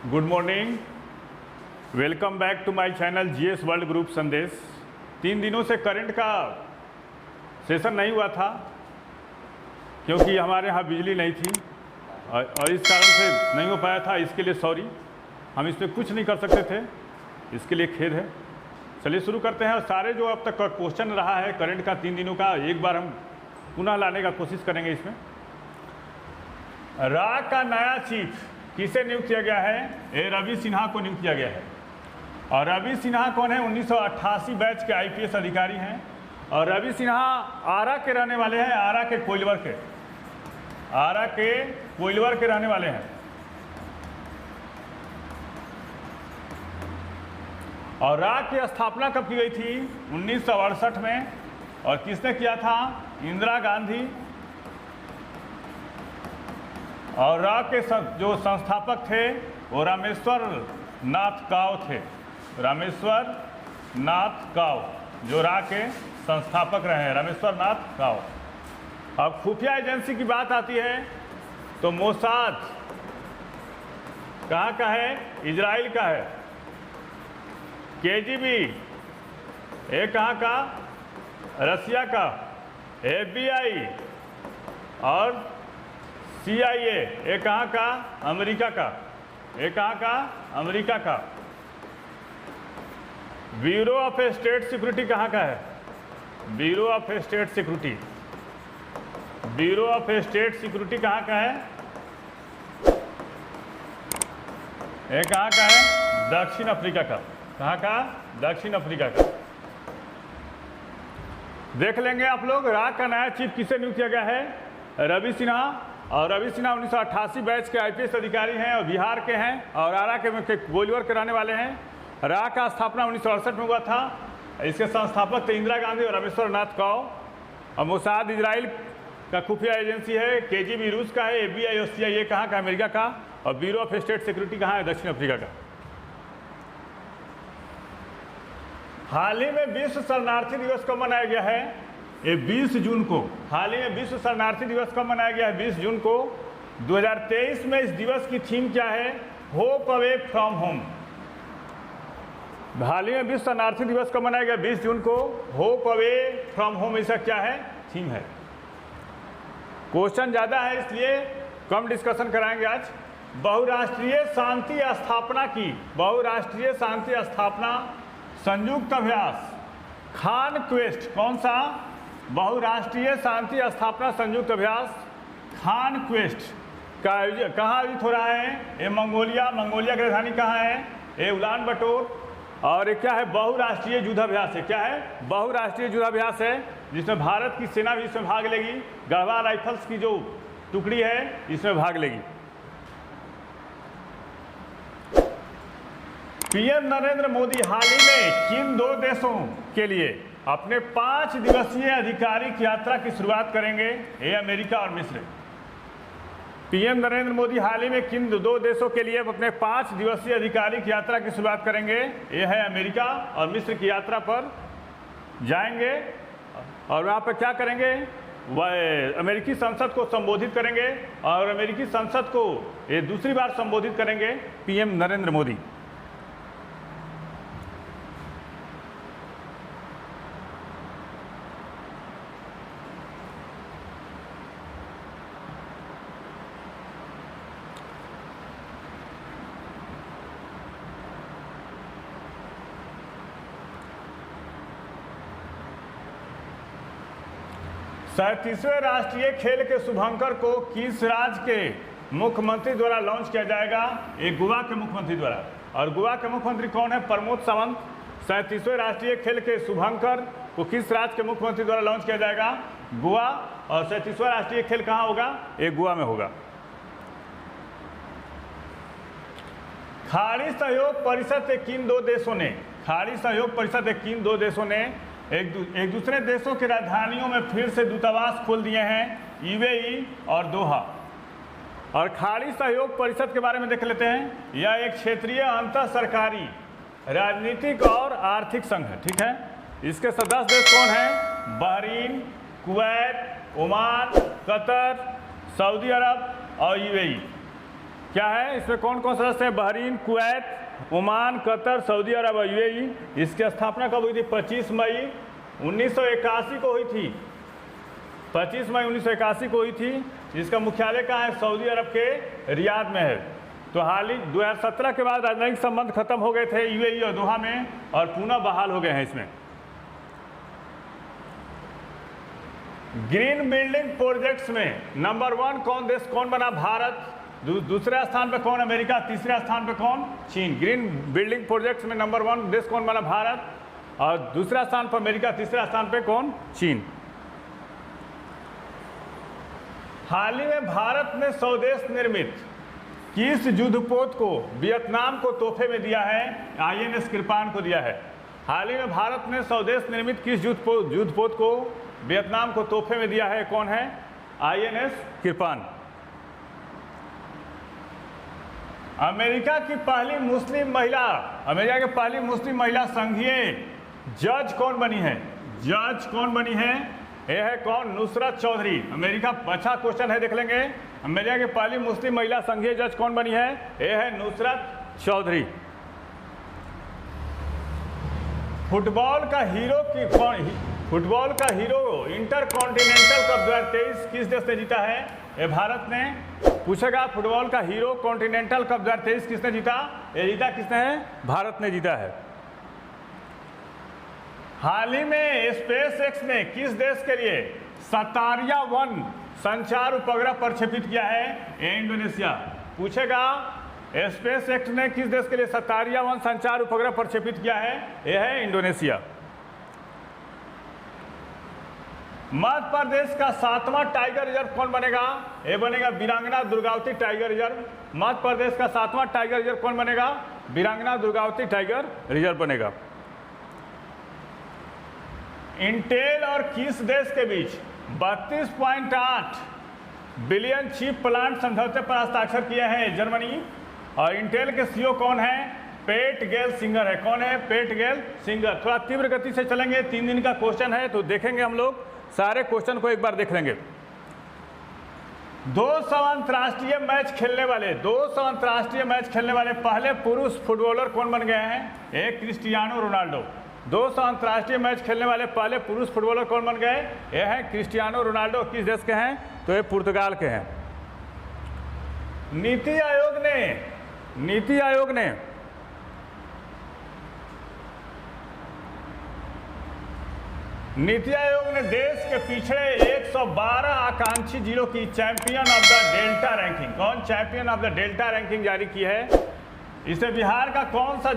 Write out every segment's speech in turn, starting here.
Good morning, welcome back to my channel GS world group Sandesh. 3 दिनों से current का session नहीं हुआ था क्योंकि हमारे यहाँ बिजली नहीं थी और इस कारण से नहीं हो पाया था। इसके लिए सॉरी, हम इसमें कुछ नहीं कर सकते थे, इसके लिए खेद है। चलिए शुरू करते हैं। और सारे जो अब तक का क्वेश्चन रहा है करंट का 3 दिनों का, एक बार हम पुनः लाने का कोशिश करेंगे। इसमें रा का नया चीफ किसे नियुक्त किया गया है? ए रवि सिन्हा को नियुक्त किया गया है। और रवि सिन्हा कौन है? 1988 बैच के आईपीएस अधिकारी हैं। और रवि सिन्हा आरा के रहने वाले हैं, आरा के कोइलवर के रहने वाले हैं। और रा की स्थापना कब की गई थी? 1968 में। और किसने किया था? इंदिरा गांधी। और रा के जो संस्थापक थे वो रामेश्वर नाथ काव थे। रामेश्वर नाथ काव जो रा के संस्थापक रहे हैं, रामेश्वर नाथ काव। अब खुफिया एजेंसी की बात आती है तो मोसाद कहाँ का है? इजराइल का है। केजीबी ये कहाँ का? रसिया का। एफबीआई और CIA ये कहाँ का? अमेरिका का। ये कहाँ का? अमेरिका का। ब्यूरो ऑफ स्टेट सिक्योरिटी कहाँ का है? Bureau of state security. Bureau of state security कहाँ का है? ये कहाँ का है? दक्षिण अफ्रीका का। कहाँ का? दक्षिण अफ्रीका का। देख लेंगे आप लोग। रा का नया चीफ किसे नियुक्त किया गया है? रवि सिन्हा। और रवि सिन्हा 1988 बैच के आईपीएस अधिकारी हैं और बिहार के हैं और आरा के गोलवर के रहने वाले हैं। रा का स्थापना 1968 में हुआ था। इसके संस्थापक थे इंदिरा गांधी और रामेश्वर नाथ काव। और मोसाद इजराइल का खुफिया एजेंसी है। केजीबी रूस का है। एफबीआई और CIA कहाँ का? अमेरिका का। और ब्यूरो ऑफ स्टेट सिक्योरिटी कहाँ है? दक्षिण अफ्रीका का। हाल ही में विश्व शरणार्थी दिवस कब मनाया गया है? ये 20 जून को। हाल ही में विश्व शरणार्थी दिवस कब मनाया गया है? 20 जून को 2023 में। इस दिवस की थीम क्या है? Hope away from home. हाल ही में विश्व शरणार्थी दिवस कब मनाया गया? 20 जून को। होप अवे फ्रॉम होम इसका क्या है? थीम है। क्वेश्चन ज़्यादा है इसलिए कम डिस्कशन कराएंगे आज। बहुराष्ट्रीय शांति स्थापना की। बहुराष्ट्रीय शांति स्थापना संयुक्त अभ्यास खान क्वेस्ट। कौन सा? बहुराष्ट्रीय शांति स्थापना संयुक्त अभ्यास खान क्वेस्ट का कहाँ आयोजित हो रहा है? ये मंगोलिया की राजधानी कहाँ है? ये उलान बटोर। और ये क्या है? बहुराष्ट्रीय युद्धाभ्यास है। क्या है? बहुराष्ट्रीय युद्धाभ्यास है जिसमें भारत की सेना भी इसमें भाग लेगी। गढ़वाल राइफल्स की जो टुकड़ी है इसमें भाग लेगी। पीएम नरेंद्र मोदी हाल ही में किन 2 देशों के लिए अपने 5 दिवसीय आधिकारिक यात्रा की शुरुआत करेंगे? ये अमेरिका और मिस्र। पीएम नरेंद्र मोदी हाल ही में किन 2 देशों के लिए अपने 5 दिवसीय आधिकारिक यात्रा की शुरुआत करेंगे? ये है अमेरिका और मिस्र की यात्रा पर जाएंगे। और वहाँ पर क्या करेंगे? वह अमेरिकी संसद को संबोधित करेंगे और अमेरिकी संसद को ये दूसरी बार संबोधित करेंगे पीएम नरेंद्र मोदी। सैंतीसवें राष्ट्रीय खेल के शुभंकर को किस राज्य के मुख्यमंत्री द्वारा लॉन्च किया जाएगा? एक गोवा के मुख्यमंत्री द्वारा। और गोवा के मुख्यमंत्री कौन है? प्रमोद सावंत। 37वें राष्ट्रीय खेल के शुभंकर को किस राज्य के मुख्यमंत्री द्वारा लॉन्च किया जाएगा? गोवा। और 37वां राष्ट्रीय खेल कहाँ होगा? एक गोवा में होगा। खाड़ी सहयोग परिषद के किन 2 देशों ने? खाड़ी सहयोग परिषद के किन 2 देशों ने एक दूसरे देशों की राजधानियों में फिर से दूतावास खोल दिए हैं? UAE और दोहा। और खाड़ी सहयोग परिषद के बारे में देख लेते हैं। यह एक क्षेत्रीय अंतर सरकारी राजनीतिक और आर्थिक संघ है। ठीक है। इसके सदस्य देश कौन हैं? Bahrain, Kuwait, Oman, Qatar, Saudi Arabia और UAE। क्या है इसमें कौन कौन सदस्य है? Bahrain, Kuwait, Oman, Qatar, Saudi Arabia और यूएई। इसकी स्थापना कब हुई थी? 25 मई 1981 को हुई थी। 25 मई 1981 को हुई थी। जिसका मुख्यालय कहाँ है? सऊदी अरब के रियाद में है। तो हाल ही 2017 के बाद राजनयिक संबंध खत्म हो गए थे यूएई और दोहा में, और पुनः बहाल हो गए हैं इसमें। ग्रीन बिल्डिंग प्रोजेक्ट्स में नंबर 1 कौन देश कौन बना? भारत। दूसरे स्थान पे कौन? अमेरिका। तीसरे स्थान पे कौन? चीन। ग्रीन बिल्डिंग प्रोजेक्ट्स में नंबर 1 देश कौन बना? भारत। और दूसरा स्थान पर अमेरिका, तीसरा स्थान पे कौन? चीन। हाल ही में भारत ने स्वदेश निर्मित किस युद्धपोत को वियतनाम को तोहफे में दिया है? आईएनएस कृपाण को दिया है। हाल ही में भारत ने स्वदेश निर्मित किस युद्धपोत को वियतनाम को तोहफे में दिया है? कौन है? आईएनएस कृपाण। अमेरिका की पहली मुस्लिम महिला, अमेरिका की पहली मुस्लिम महिला संघीय जज कौन बनी है? जज कौन बनी है? यह है कौन? नुसरत चौधरी। अमेरिका, अच्छा क्वेश्चन है, देख लेंगे। अमेरिका की पहली मुस्लिम महिला संघीय जज कौन बनी है? यह है नुसरत चौधरी। फुटबॉल का हीरो की कौन? फुटबॉल का हीरो इंटर कॉन्टिनेंटल कप 2023 किस देश ने जीता है? ये भारत ने। पूछेगा फुटबॉल का हीरो कॉन्टिनेंटल कप 2023 किसने जीता? ये जीता किसने है? भारत ने जीता है। हाल ही में स्पेस एक्स ने किस देश के लिए सतारिया 1 संचार उपग्रह प्रक्षेपित किया है? ये इंडोनेशिया। पूछेगा स्पेस एक्स ने किस देश के लिए सतारिया 1 संचार उपग्रह प्रक्षेपित किया है? यह है इंडोनेशिया। मध्य प्रदेश का 7वां टाइगर रिजर्व कौन बनेगा? ये बनेगा वीरांगना दुर्गावती टाइगर रिजर्व। मध्य प्रदेश का 7वां टाइगर रिजर्व कौन बनेगा? वीरांगना दुर्गावती टाइगर रिजर्व बनेगा। इंटेल और किस देश के बीच 32.8 बिलियन चिप प्लांट समझौते पर हस्ताक्षर किए हैं? जर्मनी। और इंटेल के सीईओ कौन है? पेट गेल सिंगर है। कौन है? पेट गेल सिंगर। थोड़ा तीव्र गति से चलेंगे, 3 दिन का क्वेश्चन है तो देखेंगे हम लोग सारे क्वेश्चन को एक बार देख लेंगे। 200 अंतर्राष्ट्रीय मैच खेलने वाले पहले पुरुष फुटबॉलर कौन बन गए हैं? एक क्रिस्टियानो रोनाल्डो। 200 अंतर्राष्ट्रीय मैच खेलने वाले पहले पुरुष फुटबॉलर कौन बन गए? ये हैं क्रिस्टियानो रोनाल्डो। किस देश के हैं? तो ये पुर्तगाल के हैं। नीति आयोग ने देश के पिछड़े 112 आकांक्षी जिलों की champion of the delta ranking, कौन champion of the delta ranking जारी की है? इससे बिहार का कौन सा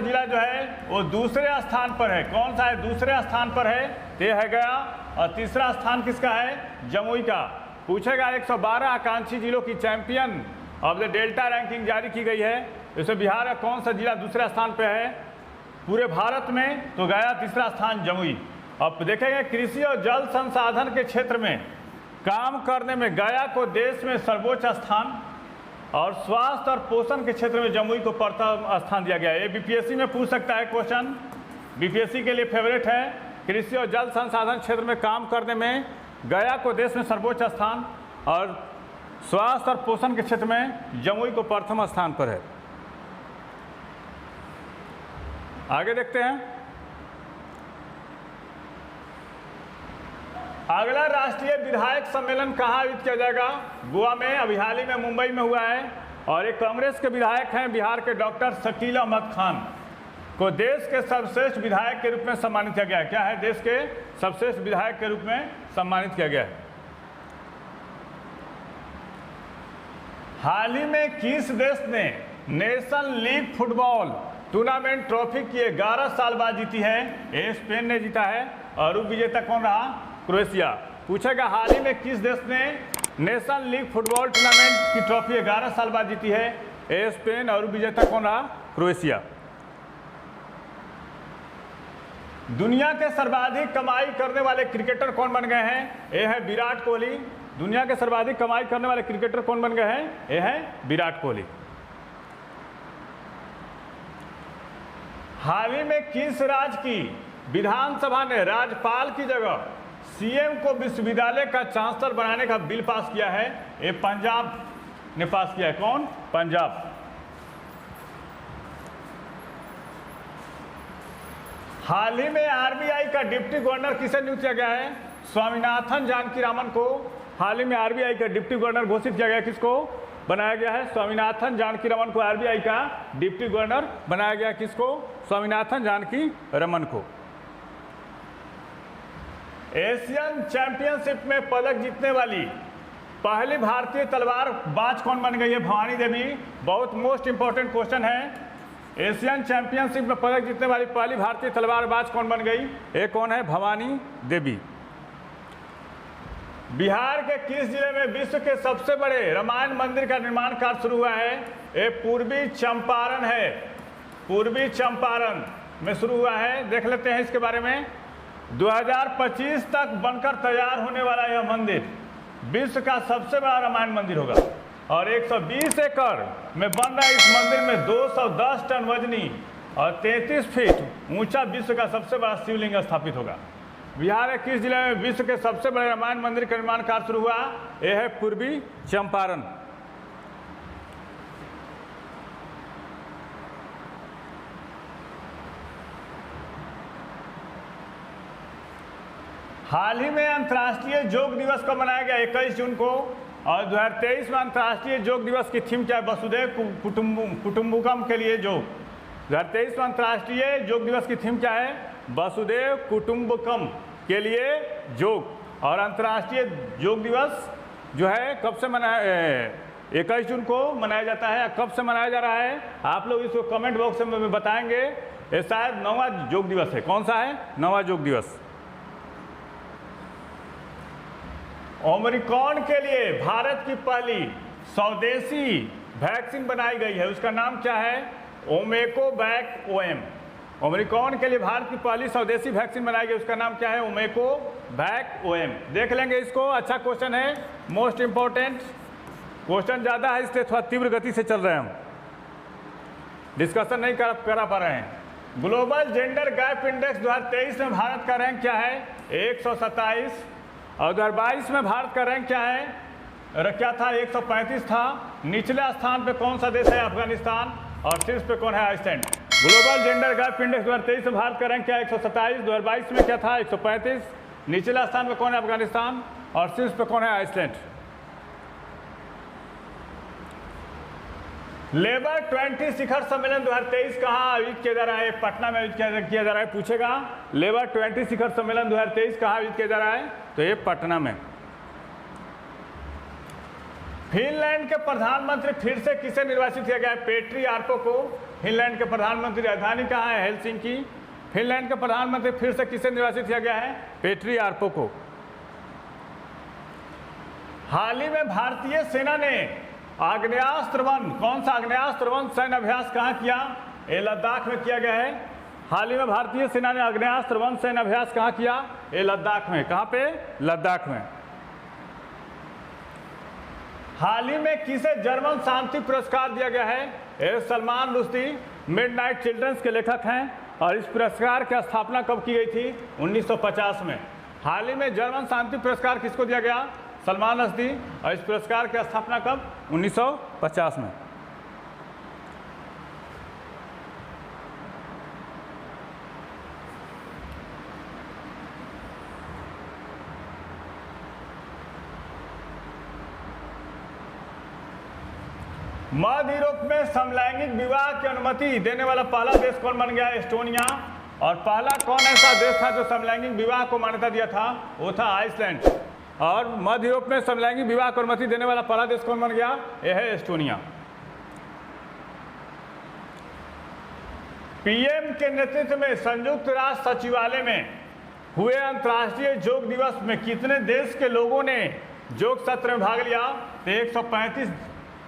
जिला जो है वो दूसरे स्थान पर है? कौन सा है? दूसरे स्थान पर है, ते है गया। और तीसरा स्थान किसका है? जमुई का। पूछेगा 112 आकांक्षी जिलों की champion of the delta ranking जारी की गई है, इसमें बिहार का कौन सा जिला दूसरे स्थान पर है पूरे भारत में? तो गया तीसरा स्थान जमुई। अब देखेंगे कृषि और जल संसाधन के क्षेत्र में काम करने में गया को देश में सर्वोच्च स्थान, और स्वास्थ्य और पोषण के क्षेत्र में जमुई को प्रथम स्थान दिया गया है। ये बीपीएससी में पूछ सकता है क्वेश्चन, बीपीएससी के लिए फेवरेट है। कृषि और जल संसाधन क्षेत्र में काम करने में गया को देश में सर्वोच्च स्थान, और स्वास्थ्य और पोषण के क्षेत्र में जमुई को प्रथम स्थान पर है। आगे देखते हैं। अगला राष्ट्रीय विधायक सम्मेलन कहाँ आयोजित किया जाएगा? गोवा में। अभी हाल ही में मुंबई में हुआ है। और एक कांग्रेस के विधायक हैं बिहार के डॉक्टर शकील अहमद खान को देश के सर्वश्रेष्ठ विधायक के रूप में सम्मानित किया गया है। क्या है? देश के सर्वश्रेष्ठ विधायक के रूप में सम्मानित किया गया है। हाल ही में किस देश ने national league football tournament trophy की 11 साल बाद जीती है? ये स्पेन ने जीता है। और उप विजेता कौन रहा? क्रोएशिया। पूछेगा हाल ही में किस देश ने नेशनल लीग फुटबॉल टूर्नामेंट की ट्रॉफी 11 साल बाद जीती है? ये स्पेन। और उप विजेता कौन रहा? क्रोएशिया। दुनिया के सर्वाधिक कमाई करने वाले क्रिकेटर कौन बन गए हैं? ये है विराट कोहली। दुनिया के सर्वाधिक कमाई करने वाले क्रिकेटर कौन बन गए हैं? ये है विराट कोहली। हाल ही में किस राज्य की विधानसभा ने राज्यपाल की जगह सीएम को विश्वविद्यालय का चांसलर बनाने का बिल पास किया है? ये पंजाब ने पास किया है। कौन? पंजाब। हाल ही में आरबीआई का डिप्टी गवर्नर किसे नियुक्त किया गया है? स्वामीनाथन जानकीरामन को हाल ही में आरबीआई का डिप्टी गवर्नर घोषित किया गया। किसको बनाया गया है? स्वामीनाथन जानकीरामन को आरबीआई का डिप्टी गवर्नर बनाया गया। किसको? स्वामीनाथन जानकीरामन को। एशियन चैंपियनशिप में पदक जीतने वाली पहली भारतीय तलवारबाज कौन बन गई है? भवानी देवी। बहुत मोस्ट इंपॉर्टेंट क्वेश्चन है। एशियन चैंपियनशिप में पदक जीतने वाली पहली भारतीय तलवारबाज कौन बन गई? ये कौन है? भवानी देवी। बिहार के किस जिले में विश्व के सबसे बड़े रामायण मंदिर का निर्माण कार्य शुरू हुआ है? ये पूर्वी चंपारण है। पूर्वी चंपारण में शुरू हुआ है। देख लेते हैं इसके बारे में। 2025 तक बनकर तैयार होने वाला यह मंदिर विश्व का सबसे बड़ा रामायण मंदिर होगा और 120 एकड़ में बन रहा है। इस मंदिर में 210 टन वजनी और 33 फीट ऊंचा विश्व का सबसे बड़ा शिवलिंग स्थापित होगा। बिहार के किस जिले में विश्व के सबसे बड़े रामायण मंदिर का निर्माण कार्य शुरू हुआ? यह है पूर्वी चंपारण। हाल ही में अंतर्राष्ट्रीय योग दिवस कब मनाया गया? 21 जून को। और 2023 में अंतर्राष्ट्रीय योग दिवस की थीम क्या है? वसुधैव कुटुंबकम के लिए योग। 2023 में अंतर्राष्ट्रीय योग दिवस की थीम क्या है? वसुधैव कुटुंबकम के लिए योग। और अंतर्राष्ट्रीय योग दिवस जो है कब से मनाया? 21 जून को मनाया जाता है। कब से मनाया जा रहा है? आप लोग इसको कमेंट बॉक्स में बताएंगे। ये शायद 9वां योग दिवस है। कौन सा है? 9वां योग दिवस। ओमिक्रॉन के लिए भारत की पहली स्वदेशी वैक्सीन बनाई गई है। उसका नाम क्या है? ओमेकोवैक ओएम। ओमिक्रॉन के लिए भारत की पहली स्वदेशी वैक्सीन बनाई गई। उसका नाम क्या है? ओमेकोवैक ओएम। देख लेंगे इसको। अच्छा क्वेश्चन है, मोस्ट इंपॉर्टेंट क्वेश्चन ज़्यादा है इसलिए थोड़ा तीव्र गति से चल रहे हैं हम, डिस्कशन नहीं करा पा रहे हैं। ग्लोबल जेंडर गैप इंडेक्स 2023 में भारत का रैंक क्या है? 127। और 2022 में भारत का रैंक क्या है? क्या था? 135 था। निचले स्थान पे कौन सा देश है? अफगानिस्तान। और शीर्ष पे कौन है? Iceland. Global gender gap index 2023 में भारत का रैंक क्या है? 127। 2022 में क्या था? 135। निचला स्थान पे कौन है? अफगानिस्तान। और शीर्ष पे कौन है? आइसलैंड। लेबर 20 शिखर सम्मेलन 2023 कहाँ आयोजित किया जा रहा है? पटना में आयोजित किया जा रहा है। पूछेगा लेबर 20 शिखर सम्मेलन 2023 कहाँ आयोजित किया जा रहा है? तो ये पटना में। फिनलैंड के प्रधानमंत्री फिर से किसे निर्वाचित किया गया है? पेट्री आर्पो को। फिनलैंड के प्रधानमंत्री, राजधानी कहाँ है? हेलसिंकी। फिनलैंड के प्रधानमंत्री फिर से किसे निर्वाचित किया गया है? पेट्री आर्पो को। हाल ही में भारतीय सेना ने आग्नेयास्त्र वन, कौन सा आग्नेयास्त्र वन सैन्य अभ्यास कहाँ किया? ये लद्दाख में किया गया है। हाल ही में भारतीय सेना ने आग्नेयास्त्र वन सैन्य अभ्यास कहाँ किया? ये लद्दाख में। कहाँ पे? लद्दाख में। हाल ही में किसे जर्मन शांति पुरस्कार दिया गया है? ये सलमान रुश्दी मिडनाइट चिल्ड्रंस के लेखक हैं और इस पुरस्कार की स्थापना कब की गई थी? 1950 में। हाल ही में जर्मन शांति पुरस्कार किसको दिया गया? सलमान रुश्दी। और इस पुरस्कार की स्थापना कब? 1950 में। मध्य यूरोप में समलैंगिक विवाह की अनुमति देने वाला पहला देश कौन बन गया? एस्टोनिया। और पहला कौन ऐसा देश था जो समलैंगिक विवाह को मान्यता दिया था? वो था आइसलैंड। और मध्य यूरोप में समलैंगिक विवाह को अनुमति देने वाला पहला देश कौन बन गया? यह है एस्टोनिया। पीएम के नेतृत्व में संयुक्त राष्ट्र सचिवालय में हुए अंतर्राष्ट्रीय योग दिवस में कितने देश के लोगों ने योग सत्र में भाग लिया? तो 135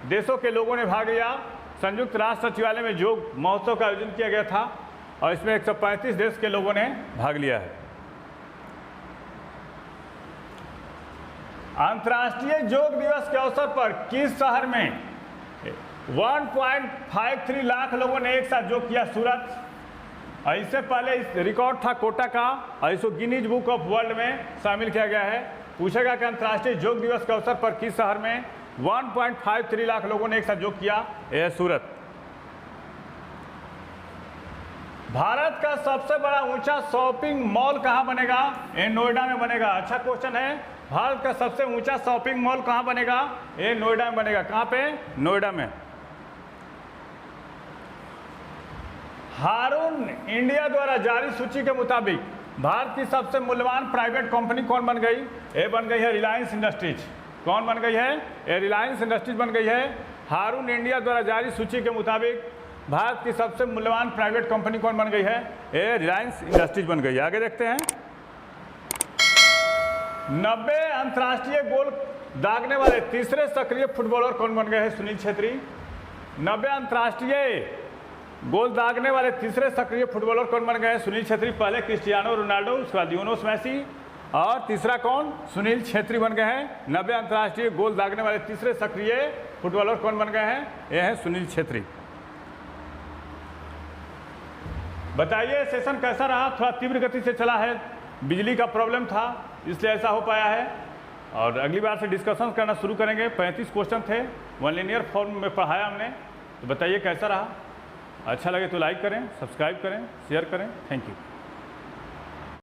देशों के लोगों ने भाग लिया। संयुक्त राष्ट्र सचिवालय में योग महोत्सव का आयोजन किया गया था और इसमें 135 देश के लोगों ने भाग लिया है। अंतर्राष्ट्रीय योग दिवस के अवसर पर किस शहर में 1.53 लाख लोगों ने एक साथ योग किया? सूरत। इससे पहले इस रिकॉर्ड था कोटा का और इसको गिनीज बुक ऑफ वर्ल्ड में शामिल किया गया है। पूछेगा कि अंतर्राष्ट्रीय योग दिवस के अवसर पर किस शहर में 1.53 लाख लोगों ने एक साथ योग किया? यह सूरत। भारत का सबसे बड़ा ऊंचा शॉपिंग मॉल कहां बनेगा? ये नोएडा में बनेगा। अच्छा क्वेश्चन है। भारत का सबसे ऊंचा शॉपिंग मॉल कहां बनेगा? ये नोएडा में बनेगा। कहां पे? नोएडा में। हारून इंडिया द्वारा जारी सूची के मुताबिक भारत की सबसे मूल्यवान प्राइवेट कंपनी कौन बन गई? ये बन गई है रिलायंस इंडस्ट्रीज। कौन बन गई है? ये रिलायंस इंडस्ट्रीज बन गई है। हारून इंडिया द्वारा जारी सूची के मुताबिक भारत की सबसे मूल्यवान प्राइवेट कंपनी कौन बन गई है? ये रिलायंस इंडस्ट्रीज बन गई है। आगे देखते हैं। 90 अंतर्राष्ट्रीय गोल दागने वाले तीसरे सक्रिय फुटबॉलर कौन बन गए हैं? सुनील छेत्री। 90 अंतर्राष्ट्रीय गोल दागने वाले तीसरे सक्रिय फुटबॉलर कौन बन गए हैं? सुनील छेत्री। पहले क्रिस्टियानो रोनाल्डो, उसके बाद लियोनेल मेसी और तीसरा कौन? सुनील छेत्री बन गए हैं। 90 अंतर्राष्ट्रीय गोल दागने वाले तीसरे सक्रिय फुटबॉलर कौन बन गए हैं? यह है सुनील छेत्री। बताइए सेशन कैसा रहा? थोड़ा तीव्र गति से चला है, बिजली का प्रॉब्लम था इसलिए ऐसा हो पाया है। और अगली बार से डिस्कशन करना शुरू करेंगे। 35 क्वेश्चन थे, वन लिनियर फॉर्म में पढ़ाया हमने। तो बताइए कैसा रहा? अच्छा लगे तो लाइक करें, सब्सक्राइब करें, शेयर करें। Thank you.